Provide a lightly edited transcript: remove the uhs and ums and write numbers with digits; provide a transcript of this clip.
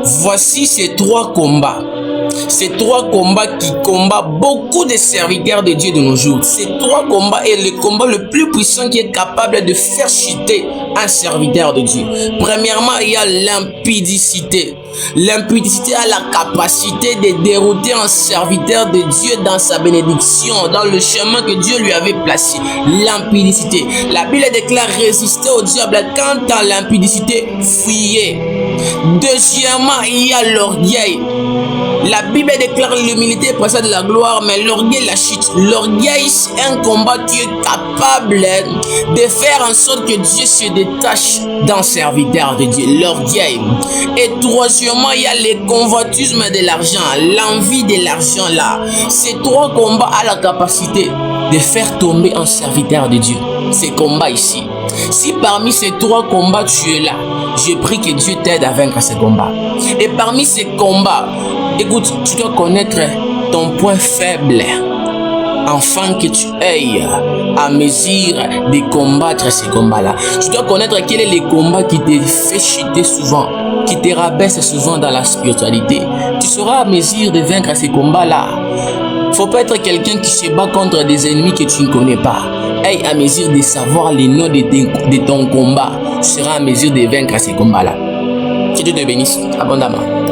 Voici ces trois combats. Ces trois combats qui combattent beaucoup de serviteurs de Dieu de nos jours. Ces trois combats est le combat le plus puissant qui est capable de faire chuter un serviteur de Dieu. Premièrement, il y a l'impudicité. L'impudicité a la capacité de dérouter un serviteur de Dieu dans sa bénédiction, dans le chemin que Dieu lui avait placé. L'impudicité. La Bible déclare résister au diable quant à l'impudicité, fuyez. Deuxièmement, il y a l'orgueil. La Bible déclare l'humilité précède la gloire, mais l'orgueil la chute. L'orgueil, c'est un combat qui est capable de faire en sorte que Dieu se détache d'un serviteur de Dieu. L'orgueil. Et troisièmement, il y a le convoitisme de l'argent, l'envie de l'argent là. Ces trois combats ont la capacité de faire tomber un serviteur de Dieu. Ces combats ici. Si parmi ces trois combats tu es là, je prie que Dieu t'aide à vaincre ces combats. Et parmi ces combats, écoute, tu dois connaître ton point faible afin que tu ailles à mesure de combattre ces combats-là. Tu dois connaître quel est le combat qui te fait chuter souvent, qui te rabaisse souvent dans la spiritualité. Tu seras à mesure de vaincre ces combats-là. Faut pas être quelqu'un qui se bat contre des ennemis que tu ne connais pas. Aie à mesure de savoir les noms de ton combat. Tu seras à mesure de vaincre ces combats-là. Que Dieu te bénisse abondamment.